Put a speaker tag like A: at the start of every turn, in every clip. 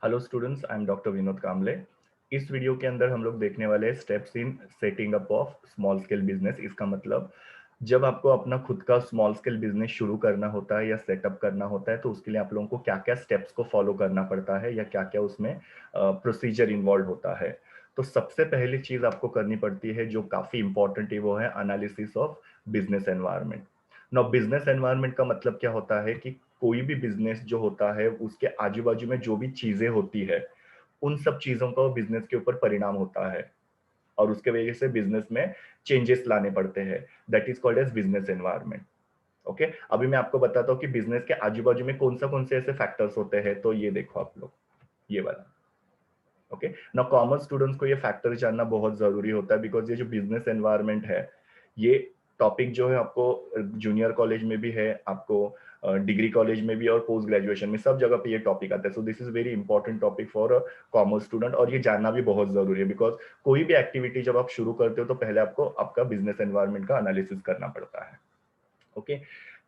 A: Hello students, I am doctor Vinod Kamle. इस वीडियो के अंदर हम लोग देखने वाले हैं steps in setting up of small scale business. इसका मतलब जब आपको अपना खुद का स्मॉल स्केल बिजनेस शुरू करना होता है या सेटअप करना होता है तो उसके लिए आप लोगों को क्या क्या स्टेप्स को फॉलो करना पड़ता है या क्या क्या उसमें प्रोसीजर इन्वॉल्व होता है। तो सबसे पहली चीज आपको करनी पड़ती है जो काफी इंपॉर्टेंट है, वो है analysis of business environment. Now business environment का मतलब क्या होता है कि कोई भी बिजनेस जो होता है उसके आजू बाजू में जो भी चीजें होती है उन सब चीजों का बिजनेस के ऊपर परिणाम होता है और उसके वजह से बिजनेस में चेंजेस लाने पड़ते हैं। That is called as business environment. Okay, अभी मैं आपको बताता हूँ कि बिजनेस के आजू बाजू में कौन से ऐसे फैक्टर्स होते हैं। तो ये देखो आप लोग, ये वाला। ओके, ना कॉमर्स स्टूडेंट्स को ये फैक्टर जानना बहुत जरूरी होता है बिकॉज ये जो बिजनेस एनवायरनमेंट है, ये टॉपिक जो है आपको जूनियर कॉलेज में भी है, आपको डिग्री कॉलेज में भी और पोस्ट ग्रेजुएशन में सब जगह पे ये टॉपिक आता है। So this is very important topic for commerce student और ये जानना भी बहुत जरूरी है बिकॉज कोई भी एक्टिविटी जब आप शुरू करते हो तो पहले आपको आपका बिजनेस एनवायरनमेंट का एनालिसिस करना पड़ता है। ओके,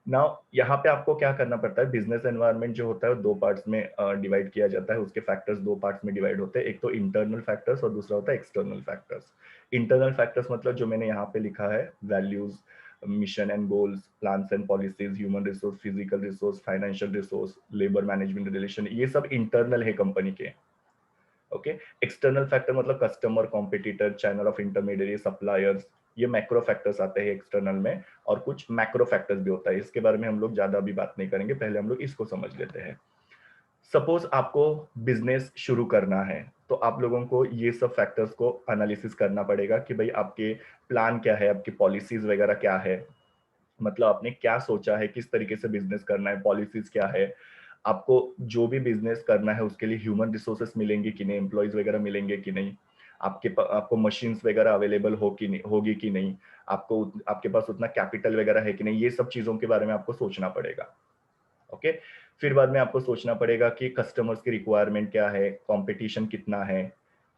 A: नाउ यहाँ पे आपको क्या करना पड़ता है, बिजनेस एनवायरनमेंट जो होता है दो पार्ट्स में डिवाइड किया जाता है। उसके फैक्टर्स दो पार्ट्स में डिवाइड होते हैं, एक तो इंटरनल फैक्टर्स और दूसरा होता है एक्सटर्नल फैक्टर्स। इंटरनल फैक्टर्स मतलब जो मैंने यहाँ पे लिखा है, values, mission and goals, plans and policies, human resource, physical resource, financial resource, labour management relation, ये सब इंटरनल है कंपनी के। ओके, एक्सटर्नल फैक्टर मतलब customer, competitor, channel of intermediate, suppliers, ये मैक्रो फैक्टर्स आते हैं एक्सटर्नल में। और कुछ मैक्रो फैक्टर्स भी होता है, इसके बारे में हम लोग ज्यादा अभी बात नहीं करेंगे, पहले हम लोग इसको समझ लेते हैं। सपोज आपको बिजनेस शुरू करना है तो आप लोगों को ये सब फैक्टर्स को एनालिसिस करना पड़ेगा कि भाई आपके प्लान क्या है, आपकी पॉलिसीज वगैरह क्या है, मतलब आपने क्या सोचा है, किस तरीके से बिजनेस करना है, पॉलिसीज क्या है, आपको जो भी बिजनेस करना है उसके लिए ह्यूमन रिसोर्सेस मिलेंगे कि नहीं, एम्प्लॉयज वगैरह मिलेंगे कि नहीं, आपको मशीन्स वगैरह अवेलेबल हो कि नहीं, होगी कि नहीं, आपको आपके पास उतना कैपिटल वगैरह है कि नहीं, ये सब चीजों के बारे में आपको सोचना पड़ेगा। ओके, फिर बाद में आपको सोचना पड़ेगा कि कस्टमर्स की रिक्वायरमेंट क्या है, कंपटीशन कितना है,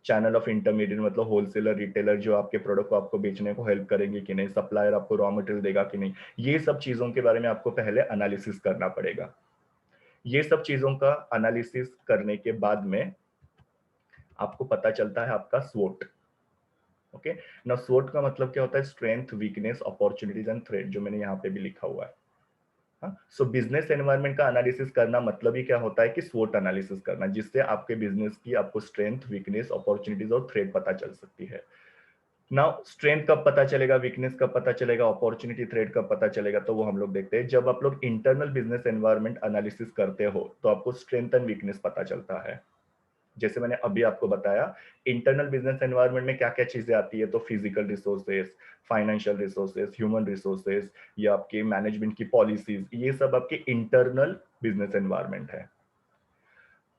A: चैनल ऑफ इंटरमीडिएट मतलब होलसेलर, रिटेलर जो आपके प्रोडक्ट को आपको बेचने को हेल्प करेंगे कि नहीं, सप्लायर आपको रॉ मटेरियल देगा कि नहीं, ये सब चीजों के बारे में आपको पहले एनालिसिस करना पड़ेगा। ये सब चीजों का एनालिसिस करने के बाद में आपको पता चलता है आपका स्वोट। ओके, ना स्वोट का मतलब क्या होता है, strength, weakness, opportunities and threat, जो मैंने यहाँ पे भी लिखा हुआ है। हाँ, सो बिजनेस एनवायरनमेंट का एनालिसिस करना मतलब ही क्या होता है कि स्वोट एनालिसिस करना, जिससे आपके बिजनेस की आपको स्ट्रेंथ, वीकनेस, अपॉर्चुनिटीज और थ्रेट पता चल सकती है। नाउ स्ट्रेंथ कब पता चलेगा, वीकनेस कब पता चलेगा, अपॉर्चुनिटी, थ्रेट कब पता चलेगा, तो वो हम लोग देखते हैं जब आप लोग इंटरनल बिजनेस एनवायरनमेंट एनालिसिस करते हो तो आपको स्ट्रेंथ एंड वीकनेस पता चलता है। जैसे मैंने अभी आपको बताया, इंटरनल बिजनेस एनवायरनमेंट में क्या क्या चीजें आती है, तो physical resources, financial resources, human resources, या आपके मैनेजमेंट की पॉलिसीज, ये सब आपके इंटरनल बिजनेस एनवायरनमेंट है।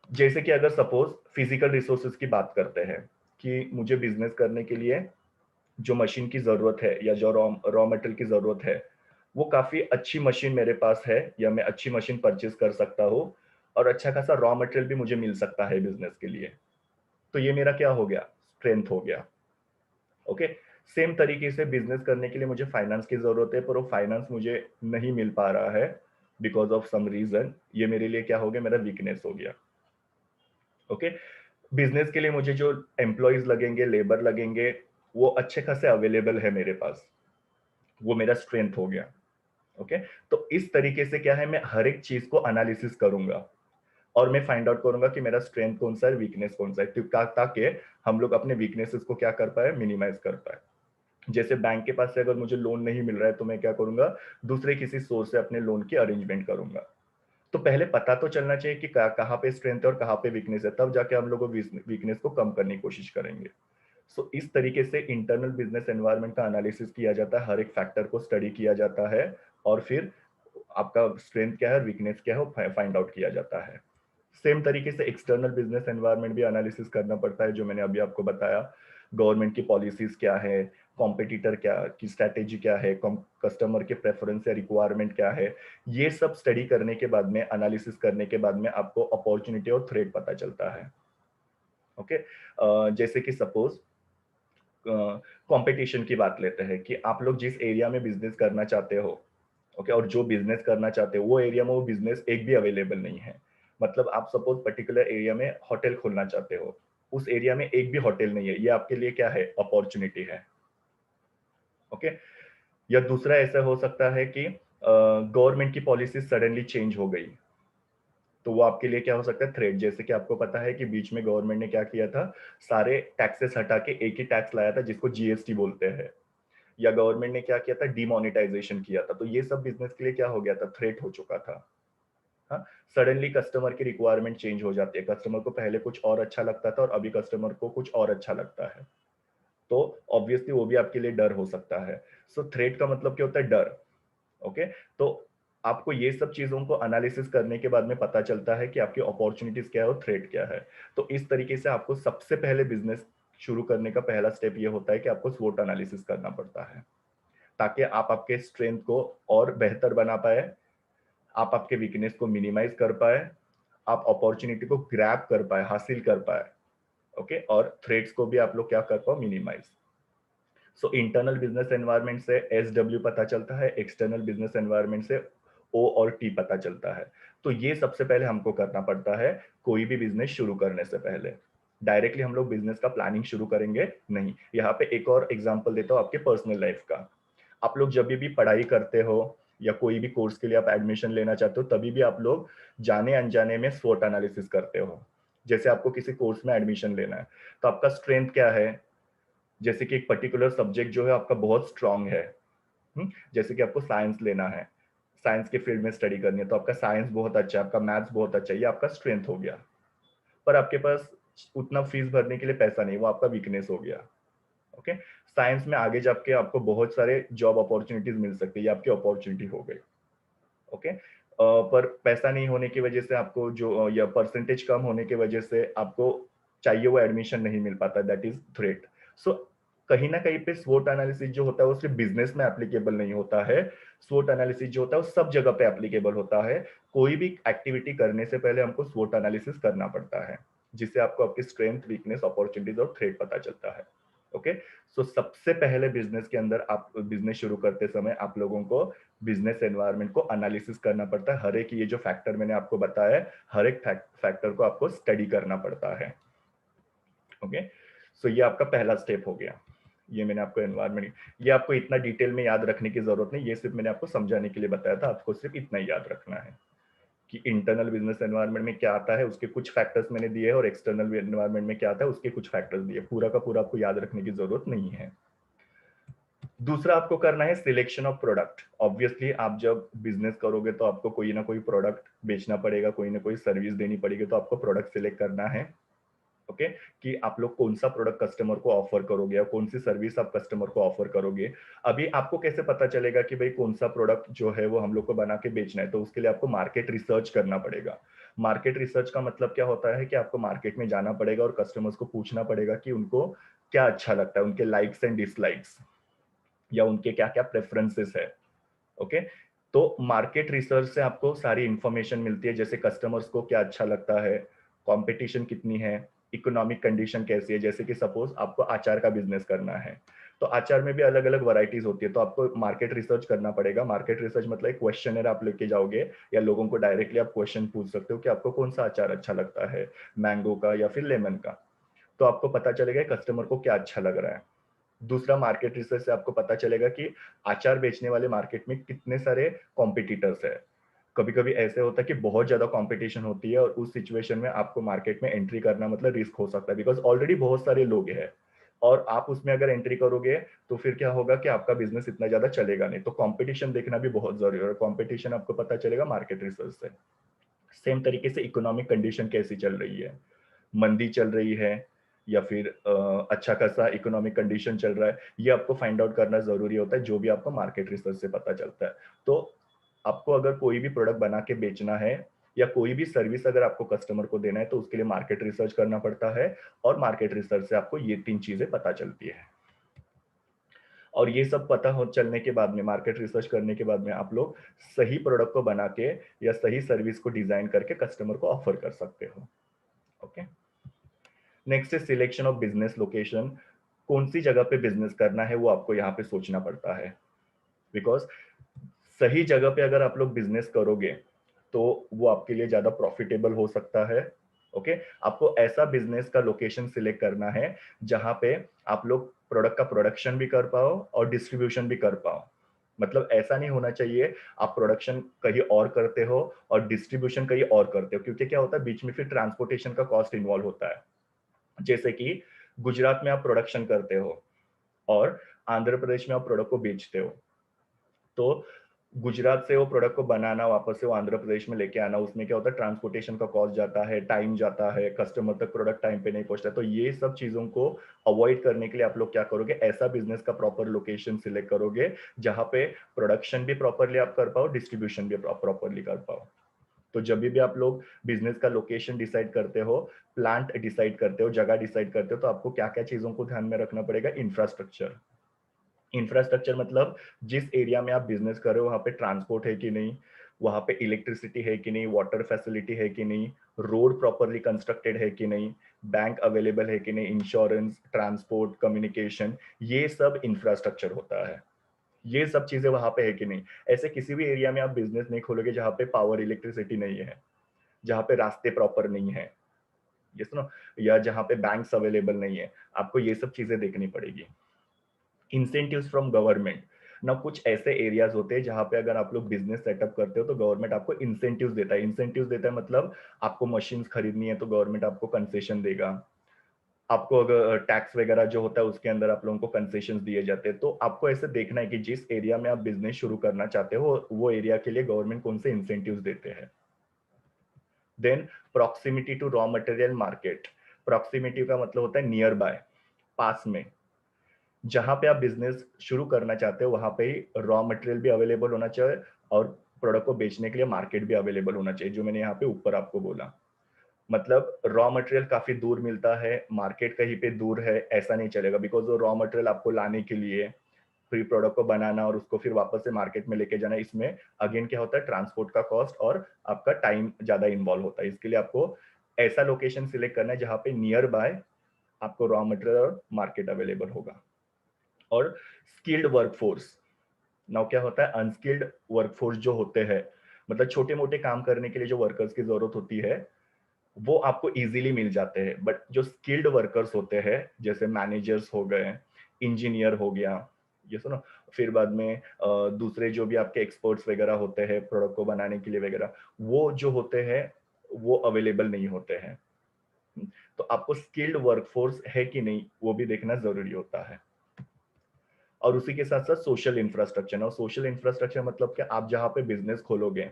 A: जैसे कि अगर सपोज फिजिकल रिसोर्सेज की बात करते हैं कि मुझे बिजनेस करने के लिए जो मशीन की जरूरत है या जो रॉ रॉ मटेरियल की जरूरत है, वो काफी अच्छी मशीन मेरे पास है या मैं अच्छी मशीन परचेज कर सकता हूँ और अच्छा खासा रॉ मटेरियल भी मुझे मिल सकता है बिजनेस के लिए। तो ये मेरा क्या हो गया, स्ट्रेंथ हो गया। ओके, सेम तरीके से बिजनेस करने के लिए मुझे फाइनेंस की जरूरत है पर वो फाइनेंस मुझे नहीं मिल पा रहा है बिकॉज ऑफ सम रीजन, ये मेरे लिए क्या हो गया, मेरा वीकनेस हो गया। ओके, बिजनेस के लिए मुझे जो एम्प्लॉयज लगेंगे, लेबर लगेंगे, वो अच्छे खासे अवेलेबल है मेरे पास, वो मेरा स्ट्रेंथ हो गया। ओके, तो इस तरीके से क्या है, मैं हर एक चीज को एनालिसिस करूंगा और मैं फाइंड आउट करूंगा कि मेरा स्ट्रेंथ कौन सा है, वीकनेस कौन सा है, ताकि हम लोग अपने वीकनेसेस को क्या कर पाए, मिनिमाइज कर पाए। जैसे बैंक के पास से अगर मुझे लोन नहीं मिल रहा है तो मैं क्या करूंगा, दूसरे किसी सोर्स से अपने लोन की अरेंजमेंट करूंगा। तो पहले पता तो चलना चाहिए कि कहाँ पे स्ट्रेंथ है और कहाँ पे वीकनेस है, तब जाके हम लोग वीकनेस को कम करने की कोशिश करेंगे। सो इस तरीके से इंटरनल बिजनेस एनवायरनमेंट का एनालिसिस किया जाता है, हर एक फैक्टर को स्टडी किया जाता है और फिर आपका स्ट्रेंथ क्या है और वीकनेस क्या है वो फाइंड आउट किया जाता है। सेम तरीके से एक्सटर्नल बिजनेस एनवायरनमेंट भी एनालिसिस करना पड़ता है, जो मैंने अभी आपको बताया। गवर्नमेंट की पॉलिसीज क्या है, कॉम्पिटिटर क्या की स्ट्रैटेजी क्या है, कस्टमर के प्रेफरेंस या रिक्वायरमेंट क्या है, ये सब स्टडी करने के बाद में, एनालिसिस करने के बाद में आपको अपॉर्चुनिटी और थ्रेट पता चलता है। ओके, जैसे कि सपोज कंपटीशन की बात लेते हैं कि आप लोग जिस एरिया में बिजनेस करना चाहते हो, ओके, और जो बिजनेस करना चाहते हो वो एरिया में वो बिजनेस एक भी अवेलेबल नहीं है। मतलब आप सपोज पर्टिकुलर एरिया में होटल खोलना चाहते हो, उस एरिया में एक भी होटल नहीं है, ये आपके लिए क्या है, अपॉर्चुनिटी है। ओके। या दूसरा ऐसा हो सकता है कि गवर्नमेंट की पॉलिसी सडनली चेंज हो गई, तो वो आपके लिए क्या हो सकता है, थ्रेट। जैसे कि आपको पता है कि बीच में गवर्नमेंट ने क्या किया था, सारे टैक्सेस हटा के एक ही टैक्स लाया था जिसको जीएसटी बोलते हैं। या गवर्नमेंट ने क्या किया था, डिमोनेटाइजेशन किया था। तो ये सब बिजनेस के लिए क्या हो गया था, थ्रेट हो चुका था। हाँ, सडनली कस्टमर की रिक्वायरमेंट चेंज हो जाती है, कस्टमर को पहले कुछ और अच्छा लगता था और अभी कस्टमर को कुछ और अच्छा लगता है, तो ऑब्वियसली वो भी आपके लिए डर हो सकता है। सो थ्रेट का मतलब क्या होता है, डर। ओके। तो आपको ये सब चीजों को एनालिसिस करने के बाद में पता चलता है कि आपकी अपॉर्चुनिटीज क्या है और थ्रेट क्या है। तो इस तरीके से आपको सबसे पहले बिजनेस शुरू करने का पहला स्टेप ये होता है कि आपको स्वोट एनालिसिस करना पड़ता है, ताकि आप आपके स्ट्रेंथ को और बेहतर बना पाए, आप आपके वीकनेस को मिनिमाइज कर पाए, आप अपॉर्चुनिटी को ग्रैब कर पाए, हासिल कर पाए। ओके। और थ्रेट्स को भी आप लोग क्या कर पाओ, minimise. So internal business environment से SW पता चलता है, एक्सटर्नल बिजनेस एनवायरनमेंट से O और T पता चलता है। तो ये सबसे पहले हमको करना पड़ता है कोई भी बिजनेस शुरू करने से पहले। डायरेक्टली हम लोग बिजनेस का प्लानिंग शुरू करेंगे नहीं। यहाँ पे एक और एग्जांपल देता हूँ आपके पर्सनल लाइफ का। आप लोग जब भी पढ़ाई करते हो या कोई भी कोर्स के लिए आप एडमिशन लेना चाहते हो, तभी भी आप लोग जाने अनजाने में स्वोट एनालिसिस करते हो। जैसे आपको किसी कोर्स में एडमिशन लेना है, तो आपका स्ट्रेंथ क्या है, जैसे कि एक पर्टिकुलर सब्जेक्ट जो है आपका बहुत स्ट्रांग है। जैसे कि आपको साइंस लेना है, साइंस के फील्ड में स्टडी करनी है, तो आपका साइंस बहुत अच्छा है, आपका मैथ्स बहुत अच्छा है, ये आपका स्ट्रेंथ हो गया। पर आपके पास उतना फीस भरने के लिए पैसा नहीं, वो आपका वीकनेस हो गया। ओके। साइंस में आगे जाके आपको बहुत सारे जॉब अपॉर्चुनिटीज मिल सकती है, ये आपकी अपॉर्चुनिटी हो गई। ओके। पर पैसा नहीं होने की वजह से आपको जो या परसेंटेज कम होने की वजह से आपको चाहिए वो एडमिशन नहीं मिल पाता, दैट इज थ्रेट। सो कहीं ना कहीं पे स्वोट एनालिसिस जो होता है वो सिर्फ बिजनेस में एप्लीकेबल नहीं होता है। स्वोट एनालिसिस जो होता है वो सब जगह पे एप्लीकेबल होता है। कोई भी एक्टिविटी करने से पहले हमको स्वोट एनालिसिस करना पड़ता है, जिससे आपको आपकी स्ट्रेंथ, वीकनेस, अपॉर्चुनिटीज और थ्रेट पता चलता है। ओके। सो सबसे पहले बिजनेस के अंदर, आप बिजनेस शुरू करते समय आप लोगों को बिजनेस एनवायरनमेंट को एनालिसिस करना पड़ता है। हर एक ये जो फैक्टर मैंने आपको बताया है, हर एक फैक्टर को आपको स्टडी करना पड़ता है। ओके। सो ये आपका पहला स्टेप हो गया। ये मैंने आपको एनवायरनमेंट, ये आपको इतना डिटेल में याद रखने की जरूरत नहीं, ये सिर्फ मैंने आपको समझाने के लिए बताया था। आपको सिर्फ इतना ही याद रखना है कि इंटरनल बिजनेस एनवायरनमेंट में क्या आता है, उसके कुछ फैक्टर्स मैंने दिए हैं, और एक्सटर्नल एनवायरनमेंट में क्या आता है, उसके कुछ फैक्टर्स दिए। पूरा का पूरा आपको याद रखने की जरूरत नहीं है। दूसरा आपको करना है सिलेक्शन ऑफ प्रोडक्ट। ऑब्वियसली आप जब बिजनेस करोगे तो आपको कोई ना कोई प्रोडक्ट बेचना पड़ेगा, कोई ना कोई सर्विस देनी पड़ेगी, तो आपको प्रोडक्ट सिलेक्ट करना है। ओके। कि आप लोग कौन सा प्रोडक्ट कस्टमर को ऑफर करोगे या कौन सी सर्विस आप कस्टमर को ऑफर करोगे। अभी आपको कैसे पता चलेगा कि भाई कौन सा प्रोडक्ट जो है वो हम लोग को बना के बेचना है, तो उसके लिए आपको मार्केट रिसर्च करना पड़ेगा। मार्केट रिसर्च का मतलब क्या होता है कि आपको मार्केट में जाना पड़ेगा और कस्टमर्स को पूछना पड़ेगा कि उनको क्या अच्छा लगता है, उनके लाइक्स एंड डिसलाइक्स, या उनके क्या क्या प्रेफरेंसेस है। ओके। तो मार्केट रिसर्च से आपको सारी इंफॉर्मेशन मिलती है, जैसे कस्टमर्स को क्या अच्छा लगता है, कंपटीशन कितनी है, इकोनॉमिक कंडीशन कैसी है। जैसे कि सपोज आपको अचार का बिजनेस करना है, तो अचार में भी अलग अलग वैरायटीज होती है, तो आपको मार्केट रिसर्च करना पड़ेगा। मार्केट रिसर्च मतलब एक क्वेश्चनर आप लेके जाओगे, या लोगों को डायरेक्टली आप क्वेश्चन पूछ सकते हो कि आपको कौन सा अचार अच्छा लगता है, मैंगो का या फिर लेमन का। तो आपको पता चलेगा कस्टमर को क्या अच्छा लग रहा है। दूसरा, मार्केट रिसर्च से आपको पता चलेगा कि अचार बेचने वाले मार्केट में कितने सारे कॉम्पिटिटर्स है। कभी कभी ऐसे होता है कि बहुत ज्यादा कंपटीशन होती है, और उस सिचुएशन में आपको मार्केट में एंट्री करना मतलब रिस्क हो सकता है, बिकॉज ऑलरेडी बहुत सारे लोग हैं। और आप उसमें अगर एंट्री करोगे तो फिर क्या होगा कि आपका बिजनेस इतना ज्यादा चलेगा नहीं। तो कंपटीशन देखना भी बहुत जरूरी है, और कंपटीशन आपको पता चलेगा मार्केट रिसर्च से। सेम तरीके से इकोनॉमिक कंडीशन कैसी चल रही है, मंदी चल रही है या फिर अच्छा खासा इकोनॉमिक कंडीशन चल रहा है, ये आपको फाइंड आउट करना जरूरी होता है, जो भी आपको मार्केट रिसर्च से पता चलता है। तो आपको अगर कोई भी प्रोडक्ट बना के बेचना है, या कोई भी सर्विस अगर आपको कस्टमर को देना है, तो उसके लिए मार्केट रिसर्च करना पड़ता है। और मार्केट रिसर्च से आपको ये 3 चीजें पता चलती है। और ये सब पता हो चलने के बाद में, मार्केट रिसर्च करने के बाद में, आप लोग सही प्रोडक्ट को बना के या सही सर्विस को डिजाइन करके कस्टमर को ऑफर कर सकते हो। ओके। नेक्स्ट है सिलेक्शन ऑफ बिजनेस लोकेशन। कौन सी जगह पे बिजनेस करना है वो आपको यहाँ पे सोचना पड़ता है, बिकॉज सही जगह पे अगर आप लोग बिजनेस करोगे तो वो आपके लिए ज्यादा प्रॉफिटेबल हो सकता है। ओके, आपको ऐसा बिजनेस का लोकेशन सिलेक्ट करना है जहां पे आप लोग प्रोडक्ट का प्रोडक्शन भी कर पाओ और डिस्ट्रीब्यूशन भी कर पाओ। मतलब ऐसा नहीं होना चाहिए आप प्रोडक्शन कहीं और करते हो और डिस्ट्रीब्यूशन कहीं और करते हो, क्योंकि क्या होता है बीच में फिर ट्रांसपोर्टेशन का कॉस्ट इन्वॉल्व होता है। जैसे कि गुजरात में आप प्रोडक्शन करते हो और आंध्र प्रदेश में आप प्रोडक्ट को बेचते हो, तो गुजरात से वो प्रोडक्ट को बनाना वापस से वो आंध्र प्रदेश में लेके आना, उसमें क्या होता है ट्रांसपोर्टेशन का कॉस्ट जाता है, टाइम जाता है, कस्टमर तक प्रोडक्ट टाइम पे नहीं पहुंचता। तो ये सब चीजों को अवॉइड करने के लिए आप लोग क्या करोगे, ऐसा बिजनेस का प्रॉपर लोकेशन सिलेक्ट करोगे जहां पे प्रोडक्शन भी प्रॉपरली आप कर पाओ, डिस्ट्रीब्यूशन भी प्रॉपरली कर पाओ। तो जब भी आप लोग बिजनेस का लोकेशन डिसाइड करते हो, प्लांट डिसाइड करते हो, जगह डिसाइड करते हो, तो आपको क्या क्या चीजों को ध्यान में रखना पड़ेगा। इंफ्रास्ट्रक्चर, इंफ्रास्ट्रक्चर मतलब जिस एरिया में आप बिजनेस कर रहे हो वहां पे ट्रांसपोर्ट है कि नहीं, वहां पे इलेक्ट्रिसिटी है कि नहीं, वाटर फैसिलिटी है कि नहीं, रोड प्रॉपरली कंस्ट्रक्टेड है कि नहीं, बैंक अवेलेबल है कि नहीं, इंश्योरेंस, ट्रांसपोर्ट, कम्युनिकेशन, ये सब इंफ्रास्ट्रक्चर होता है। ये सब चीजें वहां पे है कि नहीं। ऐसे किसी भी एरिया में आप बिजनेस नहीं खोलोगे जहां पे पावर इलेक्ट्रिसिटी नहीं है, जहां पे रास्ते प्रॉपर नहीं है, ये सुनो, या जहां पे बैंक्स अवेलेबल नहीं है। आपको ये सब चीजें देखनी पड़ेगी। इंसेंटिव्स फ्रॉम गवर्नमेंट ना, कुछ ऐसे एरियाज होते हैं जहां पे अगर आप लोग बिजनेस सेटअप करते हो तो गवर्नमेंट आपको इंसेंटिव्स देता है। इंसेंटिव्स देता है मतलब आपको मशीन्स खरीदनी है तो गवर्नमेंट आपको कंसेशन देगा। आपको अगर टैक्स वगैरह जो होता है उसके अंदर आप लोगों को कंसेशन दिए जाते हैं। तो आपको ऐसे देखना है कि जिस एरिया में आप बिजनेस शुरू करना चाहते हो वो एरिया के लिए गवर्नमेंट कौन से इंसेंटिव्स देते हैं। Then proximity to raw material market. Proximity का मतलब होता है नियर बाय, पास में। जहां पे आप बिजनेस शुरू करना चाहते हो वहां पे ही रॉ मटेरियल भी अवेलेबल होना चाहिए और प्रोडक्ट को बेचने के लिए मार्केट भी अवेलेबल होना चाहिए, जो मैंने यहाँ पे ऊपर आपको बोला। मतलब रॉ मटेरियल काफी दूर मिलता है, मार्केट कहीं पे दूर है, ऐसा नहीं चलेगा, बिकॉज वो रॉ मटेरियल आपको लाने के लिए, फिर प्रोडक्ट को बनाना और उसको फिर वापस से मार्केट में लेके जाना, इसमें अगेन क्या होता है ट्रांसपोर्ट का कॉस्ट और आपका टाइम ज्यादा इन्वॉल्व होता है। इसके लिए आपको ऐसा लोकेशन सिलेक्ट करना है जहां पे नियर बाय आपको रॉ मटेरियल और मार्केट अवेलेबल होगा। और स्किल्ड वर्कफोर्स, नाउ क्या होता है अनस्किल्ड वर्कफोर्स जो होते हैं, मतलब छोटे मोटे काम करने के लिए जो वर्कर्स की जरूरत होती है वो आपको इजीली मिल जाते हैं। बट जो स्किल्ड वर्कर्स होते हैं जैसे मैनेजर्स हो गए, इंजीनियर हो गया, ये सुनो, फिर बाद में दूसरे जो भी आपके एक्सपर्ट्स वगैरह होते हैं प्रोडक्ट को बनाने के लिए वगैरह, वो जो होते हैं वो अवेलेबल नहीं होते हैं। तो आपको स्किल्ड वर्कफोर्स है कि नहीं वो भी देखना जरूरी होता है। और उसी के साथ साथ सोशल इंफ्रास्ट्रक्चर, और सोशल इंफ्रास्ट्रक्चर मतलब कि आप जहाँ पे बिजनेस खोलोगे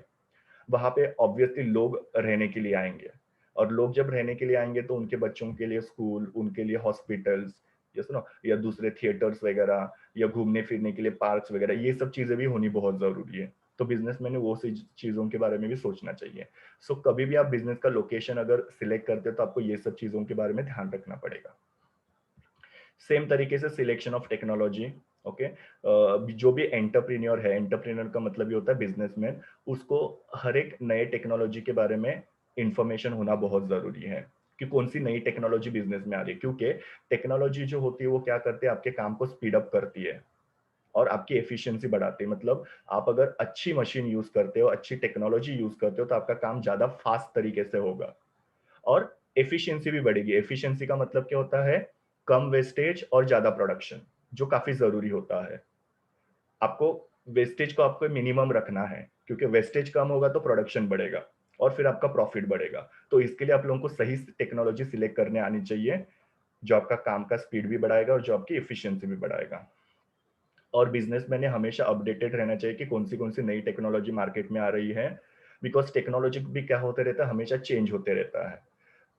A: वहां पे ऑब्वियसली लोग रहने के लिए आएंगे, और लोग जब रहने के लिए आएंगे तो उनके बच्चों के लिए स्कूल, उनके लिए हॉस्पिटल्स, ये सुनो, या दूसरे थिएटर्स वगैरह, या घूमने फिरने के लिए पार्क्स वगैरह, ये सब चीजें भी होनी बहुत जरूरी है। तो बिजनेसमैन ने वो सी चीजों के बारे में भी सोचना चाहिए। सो कभी भी आप बिजनेस का लोकेशन अगर सिलेक्ट करते हो तो आपको ये सब चीजों के बारे में ध्यान रखना पड़ेगा। सेम तरीके से सिलेक्शन ऑफ टेक्नोलॉजी। ओके, जो भी एंटरप्रेन्योर है, एंटरप्रेन्योर का मतलब ये होता है बिजनेसमैन, उसको हर एक नए टेक्नोलॉजी के बारे में इंफॉर्मेशन होना बहुत जरूरी है कि कौन सी नई टेक्नोलॉजी बिजनेस में आ रही है। क्योंकि टेक्नोलॉजी जो होती है वो क्या करती है, आपके काम को स्पीड अप करती है और आपकी एफिशिएंसी बढ़ाती है। मतलब आप अगर अच्छी मशीन यूज करते हो, अच्छी टेक्नोलॉजी यूज करते हो तो आपका काम ज्यादा फास्ट तरीके से होगा और एफिशिएंसी भी बढ़ेगी। एफिशिएंसी का मतलब क्या होता है, कम वेस्टेज और ज्यादा प्रोडक्शन, जो काफी जरूरी होता है। आपको वेस्टेज को आपको मिनिमम रखना है, क्योंकि वेस्टेज कम होगा तो प्रोडक्शन बढ़ेगा और फिर आपका प्रॉफिट बढ़ेगा। तो इसके लिए आप लोगों को सही टेक्नोलॉजी सिलेक्ट करने आनी चाहिए जो आपका काम का स्पीड भी बढ़ाएगा और जो आपकी एफिशिएंसी भी बढ़ाएगा। और बिजनेसमैन ने हमेशा अपडेटेड रहना चाहिए कि कौन सी नई टेक्नोलॉजी मार्केट में आ रही है, बिकॉज टेक्नोलॉजी भी क्या होते रहता है, हमेशा चेंज होते रहता है।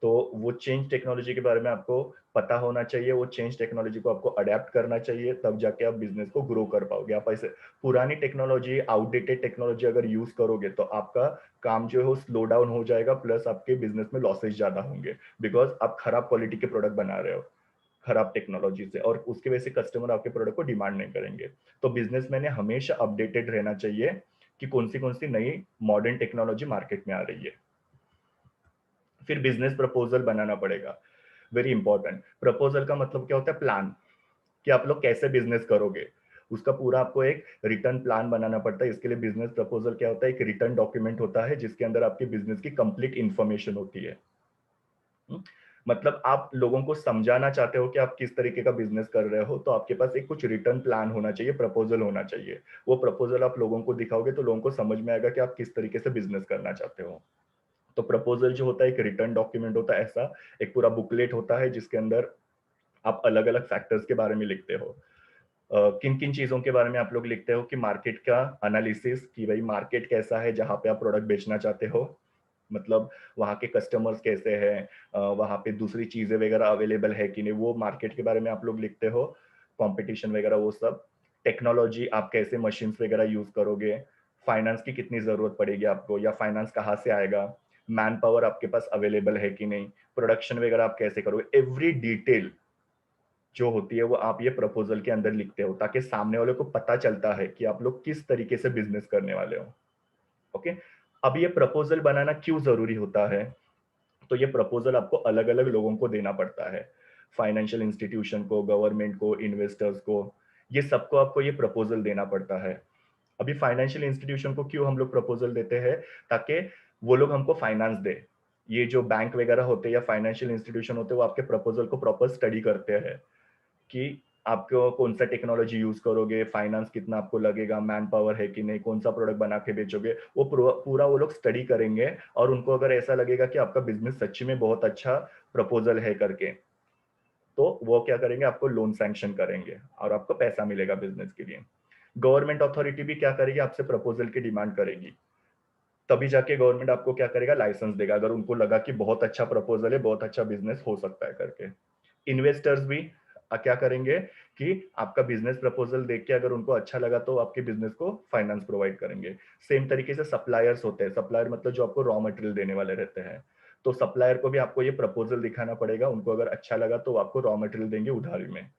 A: तो वो चेंज टेक्नोलॉजी के बारे में आपको पता होना चाहिए, वो चेंज टेक्नोलॉजी को आपको अडेप्ट करना चाहिए, तब जाके आप बिजनेस को ग्रो कर पाओगे। आप ऐसे पुरानी टेक्नोलॉजी, आउटडेटेड टेक्नोलॉजी अगर यूज करोगे तो आपका काम जो है वो स्लो डाउन हो जाएगा, प्लस आपके बिजनेस में लॉसेज ज्यादा होंगे, बिकॉज आप खराब क्वालिटी के प्रोडक्ट बना रहे हो खराब टेक्नोलॉजी से, और उसकी वजह से कस्टमर आपके प्रोडक्ट को डिमांड नहीं करेंगे। तो बिजनेसमैन ने हमेशा अपडेटेड रहना चाहिए कि कौन सी नई मॉडर्न टेक्नोलॉजी मार्केट में आ रही है। फिर बिजनेस प्रपोजल बनाना पड़ेगा, वेरी इंपॉर्टेंट। प्रपोजल का मतलब क्या होता है, प्लान, कि आप लोग कैसे बिजनेस करोगे। उसका पूरा आपको एक रिटर्न प्लान बनाना पड़ता है। इसके लिए बिजनेस प्रपोजल क्या होता है, एक रिटर्न डॉक्यूमेंट होता है जिसके अंदर आपके बिजनेस की कंप्लीट इंफॉर्मेशन होती है। हम्म? मतलब आप लोगों को समझाना चाहते हो कि आप किस तरीके का बिजनेस कर रहे हो, तो आपके पास एक कुछ रिटर्न प्लान होना चाहिए, प्रपोजल होना चाहिए। वो प्रपोजल आप लोगों को दिखाओगे तो लोगों को समझ में आएगा कि आप किस तरीके से बिजनेस करना चाहते हो। तो प्रपोजल जो होता है एक रिटर्न डॉक्यूमेंट होता है, ऐसा एक पूरा बुकलेट होता है जिसके अंदर आप अलग अलग फैक्टर्स के बारे में लिखते हो। किन किन चीजों के बारे में आप लोग लिखते हो कि मार्केट का एनालिसिस, कि भाई मार्केट कैसा है जहां पे आप प्रोडक्ट बेचना चाहते हो, मतलब वहाँ के कस्टमर्स कैसे हैं, वहाँ पे दूसरी चीजें वगैरह अवेलेबल है कि नहीं, वो मार्केट के बारे में आप लोग लिखते हो, कंपटीशन वगैरह वो सब। टेक्नोलॉजी, आप कैसे मशीन्स वगैरह यूज करोगे, फाइनेंस की कितनी जरूरत पड़ेगी आपको या फाइनेंस कहाँ से आएगा, मैन पावर आपके पास अवेलेबल है कि नहीं, प्रोडक्शन वगैरह आप कैसे करोगे, एवरी डिटेल जो होती है वो आप ये प्रपोजल के अंदर लिखते हो, ताकि सामने वाले को पता चलता है कि आप लोग किस तरीके से बिजनेस करने वाले हो। ओके। अब ये प्रपोजल बनाना क्यों जरूरी होता है, तो ये प्रपोजल आपको अलग अलग लोगों को देना पड़ता है, फाइनेंशियल इंस्टीट्यूशन को, गवर्नमेंट को, इन्वेस्टर्स को, ये सबको आपको ये प्रपोजल देना पड़ता है। अभी फाइनेंशियल इंस्टीट्यूशन को क्यों हम लोग प्रपोजल देते हैं, ताकि वो लोग हमको फाइनेंस दे। ये जो बैंक वगैरह होते हैं या फाइनेंशियल इंस्टीट्यूशन होते हैं वो आपके प्रपोजल को प्रॉपर स्टडी करते हैं कि आपको कौन सा टेक्नोलॉजी यूज करोगे, फाइनेंस कितना आपको लगेगा, मैन पावर है कि नहीं, कौन सा प्रोडक्ट बना के बेचोगे, वो पूरा वो लोग स्टडी करेंगे। और उनको अगर ऐसा लगेगा कि आपका बिजनेस सच्ची में बहुत अच्छा प्रपोजल है करके, तो वो क्या करेंगे, आपको लोन सैंक्शन करेंगे और आपको पैसा मिलेगा बिजनेस के लिए। गवर्नमेंट अथॉरिटी भी क्या करेगी, आपसे प्रपोजल की डिमांड करेगी, तभी जाके गवर्नमेंट आपको क्या करेगा, लाइसेंस देगा, अगर उनको लगा कि बहुत अच्छा प्रपोजल है, बहुत अच्छा बिजनेस हो सकता है करके। इन्वेस्टर्स भी क्या करेंगे कि आपका बिजनेस प्रपोजल देख के अगर उनको अच्छा लगा तो आपके बिजनेस को फाइनेंस प्रोवाइड करेंगे। सेम तरीके से सप्लायर्स होते हैं, सप्लायर मतलब जो आपको रॉ मटेरियल देने वाले रहते हैं, तो सप्लायर को भी आपको ये प्रपोजल दिखाना पड़ेगा, उनको अगर अच्छा लगा तो आपको रॉ मटेरियल देंगे उधारी में।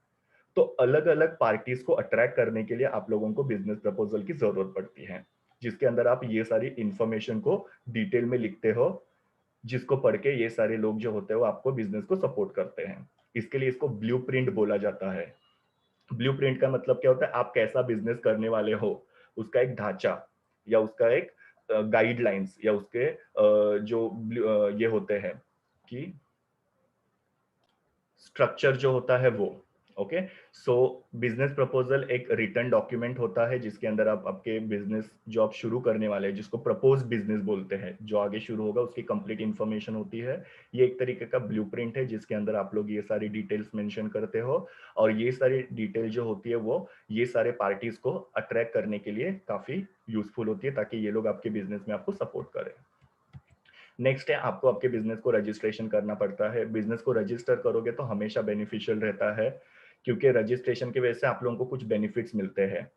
A: तो अलग अलग पार्टीज को अट्रैक्ट करने के लिए आप लोगों को बिजनेस प्रपोजल की जरूरत पड़ती है, जिसके अंदर आप ये सारी इंफॉर्मेशन को डिटेल में लिखते हो, जिसको पढ़ के ये सारे लोग जो होते हैं वो आपको बिजनेस को सपोर्ट करते हैं। इसके लिए इसको ब्लूप्रिंट बोला जाता है। ब्लूप्रिंट का मतलब क्या होता है, आप कैसा बिजनेस करने वाले हो, उसका एक ढांचा या उसका एक गाइडलाइंस या उसके ये होते हैं कि स्ट्रक्चर जो होता है वो। ओके। सो बिजनेस प्रपोजल एक रिटर्न डॉक्यूमेंट होता है जिसके अंदर आप आपके बिजनेस जो आप शुरू करने वाले हैं, जिसको प्रपोज बिजनेस बोलते हैं, जो आगे शुरू होगा उसकी कंप्लीट इंफॉर्मेशन होती है। ये एक तरीके का ब्लूप्रिंट है जिसके अंदर आप लोग ये सारी डिटेल्स मेंशन करते हो, और ये सारी डिटेल जो होती है वो ये सारे पार्टीज को अट्रैक्ट करने के लिए काफी यूजफुल होती है, ताकि ये लोग आपके बिजनेस में आपको सपोर्ट करें। नेक्स्ट है, आपको आपके बिजनेस को रजिस्ट्रेशन करना पड़ता है। बिजनेस को रजिस्टर करोगे तो हमेशा बेनिफिशियल रहता है, क्योंकि रजिस्ट्रेशन की वजह से आप लोगों को कुछ बेनिफिट्स मिलते हैं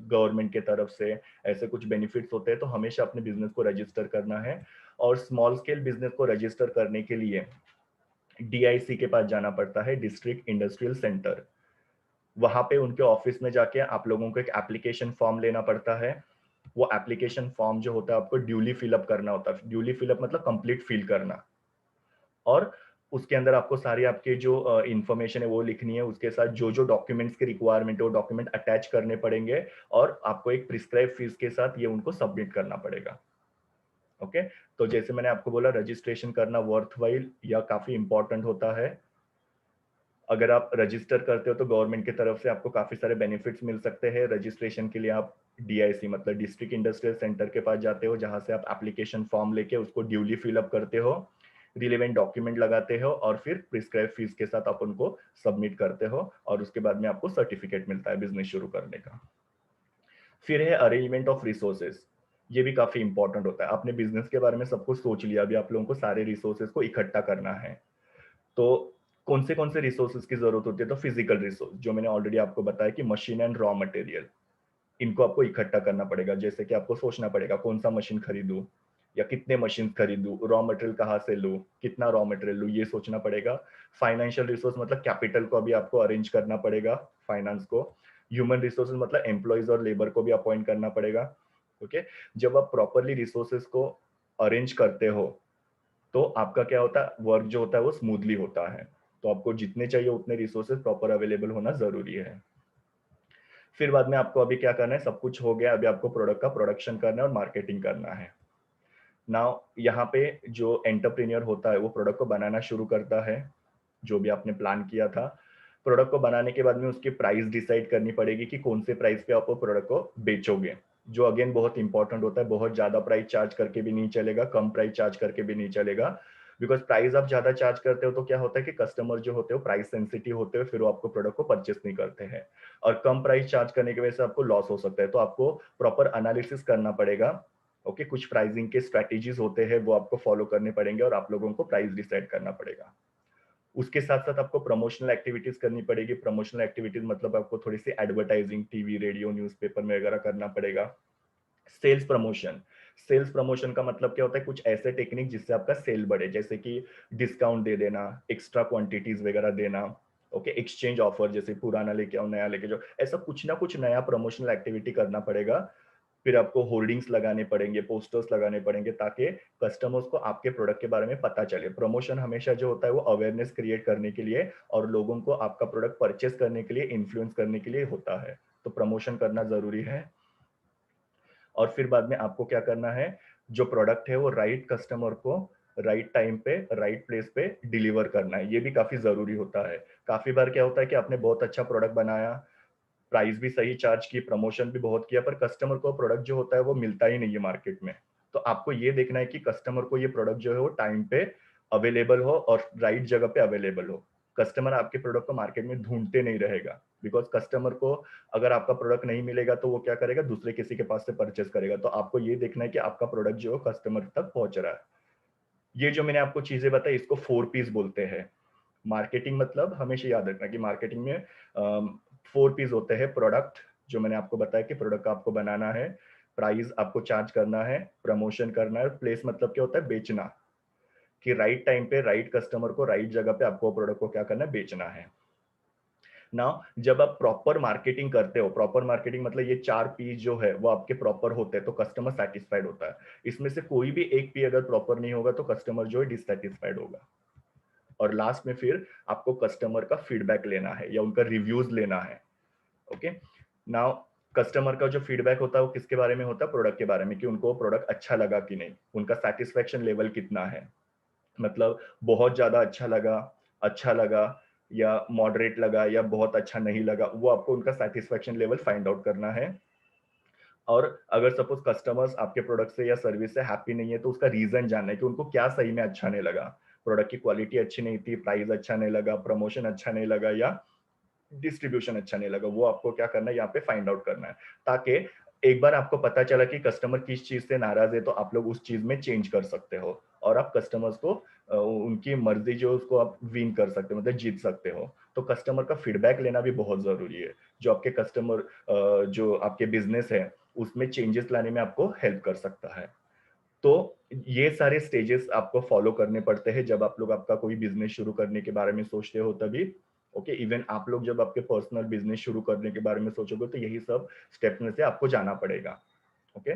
A: गवर्नमेंट के तरफ से, ऐसे कुछ बेनिफिट्स होते हैं, तो हमेशा अपने बिजनेस को रजिस्टर करना है। और स्मॉल स्केल बिजनेस को रजिस्टर करने के लिए डीआईसी के पास जाना पड़ता है, डिस्ट्रिक्ट इंडस्ट्रियल सेंटर। वहां पे उनके ऑफिस में जाके आप लोगों को एक एप्लीकेशन फॉर्म लेना पड़ता है। वो एप्लीकेशन फॉर्म जो होता है आपको ड्यूली फिलअप करना होता है। ड्यूली फिलअप मतलब कंप्लीट फिल करना, और उसके अंदर आपको सारी आपके जो इंफॉर्मेशन है वो लिखनी है, उसके साथ जो जो डॉक्यूमेंट्स की रिक्वायरमेंट है वो डॉक्यूमेंट अटैच करने पड़ेंगे, और आपको एक प्रिस्क्राइब फीस के साथ ये उनको सबमिट करना पड़ेगा। ओके। तो जैसे मैंने आपको बोला, रजिस्ट्रेशन करना वर्थवाइल या काफी इंपॉर्टेंट होता है। अगर आप रजिस्टर करते हो तो गवर्नमेंट की तरफ से आपको काफी सारे बेनिफिट्स मिल सकते हैं। रजिस्ट्रेशन के लिए आप डीआईसी मतलब डिस्ट्रिक्ट इंडस्ट्रियल सेंटर के पास जाते हो, जहां से आप एप्लीकेशन फॉर्म लेके उसको ड्यूली फिलअप करते हो, रिलेवेंट डॉक्यूमेंट लगाते हो, और फिर प्रिस्क्राइब फीस के साथ आप उनको सबमिट करते हो, और उसके बाद में आपको सर्टिफिकेट मिलता है बिजनेस शुरू करने का। फिर है अरेंजमेंट ऑफ रिसोर्सेज। ये भी काफी इंपॉर्टेंट होता है। आपने बिजनेस के बारे में सब कुछ सोच लिया, अभी आप लोगों को सारे रिसोर्सेज को इकट्ठा करना है। तो कौन से रिसोर्सेज की जरूरत होती है, तो फिजिकल रिसोर्स, जो मैंने ऑलरेडी आपको बताया कि मशीन एंड रॉ मटेरियल, इनको आपको इकट्ठा करना पड़ेगा। जैसे कि आपको सोचना पड़ेगा कौन सा मशीन खरीदूं या कितने मशीन खरीदूं, रॉ मटेरियल कहाँ से लूं, कितना रॉ मटेरियल लूं, ये सोचना पड़ेगा। फाइनेंशियल रिसोर्स मतलब कैपिटल को अभी आपको अरेंज करना पड़ेगा, फाइनेंस को। ह्यूमन रिसोर्सेज मतलब एम्प्लॉयज और लेबर को भी अपॉइंट करना पड़ेगा। ओके। जब आप प्रॉपरली रिसोर्सेज को अरेंज करते हो तो आपका क्या होता है, वर्क जो होता है वो स्मूथली होता है। तो आपको जितने चाहिए उतने रिसोर्सेज प्रॉपर अवेलेबल होना जरूरी है। फिर बाद में आपको अभी क्या करना है, सब कुछ हो गया, अभी आपको प्रोडक्ट का प्रोडक्शन करना है और मार्केटिंग करना है। नाउ यहाँ पे जो एंटरप्रेन्योर होता है वो प्रोडक्ट को बनाना शुरू करता है, जो भी आपने प्लान किया था। प्रोडक्ट को बनाने के बाद में उसकी प्राइस डिसाइड करनी पड़ेगी कि कौन से प्राइस पे आप वो प्रोडक्ट को बेचोगे, जो अगेन बहुत इंपॉर्टेंट होता है। बहुत ज्यादा प्राइस चार्ज करके भी नहीं चलेगा, कम प्राइस चार्ज करके भी नहीं चलेगा, बिकॉज प्राइस आप ज्यादा चार्ज करते हो तो क्या होता है कि कस्टमर जो होते हो प्राइस सेंसिटिव होते हो, फिर वो आपको प्रोडक्ट को परचेस नहीं करते हैं। और कम प्राइस चार्ज करने की वजह से आपको लॉस हो सकता है, तो आपको प्रॉपर एनालिसिस करना पड़ेगा। ओके, कुछ प्राइसिंग के स्ट्रेटेजीज होते हैं वो आपको फॉलो करने पड़ेंगे और आप लोगों को प्राइस डिसाइड करना पड़ेगा। उसके साथ साथ आपको प्रमोशनल एक्टिविटीज करनी पड़ेगी। प्रमोशनल एक्टिविटीज मतलब आपको थोड़ी सी एडवर्टाइजिंग टीवी रेडियो न्यूज़पेपर में वगैरह करना पड़ेगा। सेल्स प्रमोशन, सेल्स प्रमोशन का मतलब क्या होता है, कुछ ऐसे टेक्निक जिससे आपका सेल बढ़े, जैसे कि डिस्काउंट दे देना, एक्स्ट्रा क्वांटिटीज वगैरह देना। ओके, एक्सचेंज ऑफर, जैसे पुराना लेके आओ नया लेके जाओ, ऐसा कुछ ना कुछ नया प्रमोशनल एक्टिविटी करना पड़ेगा। फिर आपको होर्डिंग्स लगाने पड़ेंगे, पोस्टर्स लगाने पड़ेंगे, ताकि कस्टमर्स को आपके प्रोडक्ट के बारे में पता चले। प्रमोशन हमेशा जो होता है वो अवेयरनेस क्रिएट करने के लिए और लोगों को आपका प्रोडक्ट परचेस करने के लिए इन्फ्लुएंस करने के लिए होता है, तो प्रमोशन करना जरूरी है। और फिर बाद में आपको क्या करना है, जो प्रोडक्ट है वो राइट कस्टमर को राइट टाइम पे राइट प्लेस पे डिलीवर करना है, ये भी काफी जरूरी होता है। काफी बार क्या होता है कि आपने बहुत अच्छा प्रोडक्ट बनाया, प्राइस भी सही चार्ज की, प्रमोशन भी बहुत किया, पर कस्टमर को प्रोडक्ट जो होता है वो मिलता ही नहीं है मार्केट में। तो आपको ये देखना है कि कस्टमर को ये प्रोडक्ट जो है वो टाइम पे अवेलेबल हो और राइट जगह पे अवेलेबल हो। कस्टमर आपके प्रोडक्ट को मार्केट में ढूंढते नहीं रहेगा, बिकॉज कस्टमर को अगर आपका प्रोडक्ट नहीं मिलेगा तो वो क्या करेगा, दूसरे किसी के पास से परचेस करेगा। तो आपको ये देखना है कि आपका प्रोडक्ट जो है कस्टमर तक पहुंच रहा है। ये जो मैंने आपको चीजें बताई इसको 4 पीस बोलते हैं। मार्केटिंग मतलब हमेशा याद रखना कि मार्केटिंग में 4 पीस होते हैं। प्रोडक्ट, जो मैंने आपको बताया कि प्रोडक्ट आपको बनाना है, प्राइस आपको चार्ज करना है, प्रमोशन करना है, प्लेस मतलब क्या होता है, बेचना, कि राइट टाइम पे राइट कस्टमर को राइट जगह पे आपको प्रोडक्ट को क्या करना है, बेचना है। ना, जब आप प्रॉपर मार्केटिंग करते हो, प्रॉपर मार्केटिंग मतलब ये 4 पी जो है वो आपके प्रॉपर होते हैं, तो कस्टमर सेटिस्फाइड होता है। इसमें से कोई भी एक पी अगर प्रॉपर नहीं होगा तो कस्टमर जो है डिससेटिस्फाइड होगा। और लास्ट में फिर आपको कस्टमर का फीडबैक लेना है या उनका रिव्यूज लेना है। ओके, नाउ कस्टमर का जो फीडबैक होता है वो किसके बारे में होता है, प्रोडक्ट के बारे में, कि उनको प्रोडक्ट अच्छा लगा कि नहीं, उनका सेटिस्फेक्शन लेवल कितना है। मतलब बहुत ज्यादा अच्छा लगा या मॉडरेट लगा या बहुत अच्छा नहीं लगा, वो आपको उनका सेटिस्फेक्शन लेवल फाइंड आउट करना है। और अगर सपोज कस्टमर्स आपके प्रोडक्ट से या सर्विस से हैप्पी नहीं है तो उसका रीजन जानना है कि उनको क्या सही में अच्छा नहीं लगा। प्रोडक्ट की क्वालिटी अच्छी नहीं थी, प्राइस अच्छा नहीं लगा, प्रमोशन अच्छा नहीं लगा या डिस्ट्रीब्यूशन अच्छा नहीं लगा, वो आपको क्या करना है यहाँ पे फाइंड आउट करना है। ताकि एक बार आपको पता चला कि कस्टमर किस चीज से नाराज है तो आप लोग उस चीज में चेंज कर सकते हो और आप कस्टमर्स को उनकी मर्जी जो उसको आप विन कर सकते हो, मतलब जीत सकते हो। तो कस्टमर का फीडबैक लेना भी बहुत जरूरी है, जो आपके कस्टमर जो आपके बिजनेस है उसमें चेंजेस लाने में आपको हेल्प कर सकता है। तो ये सारे स्टेजेस आपको फॉलो करने पड़ते हैं जब आप लोग आपका कोई बिजनेस शुरू करने के बारे में सोचते हो तभी। ओके, इवन आप लोग जब आपके पर्सनल बिजनेस शुरू करने के बारे में सोचोगे तो यही सब स्टेप्स में से आपको जाना पड़ेगा। Okay,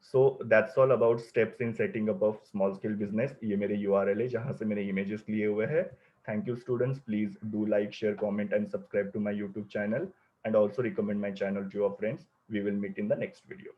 A: so that's all about steps in setting up of small scale business. ये मेरे यूआरएल है जहां से मैंने इमेजेस लिए हुए हैं। Thank you students, please do like share comment and subscribe to my YouTube channel, and also recommend my channel to your friends. We will meet in the next video.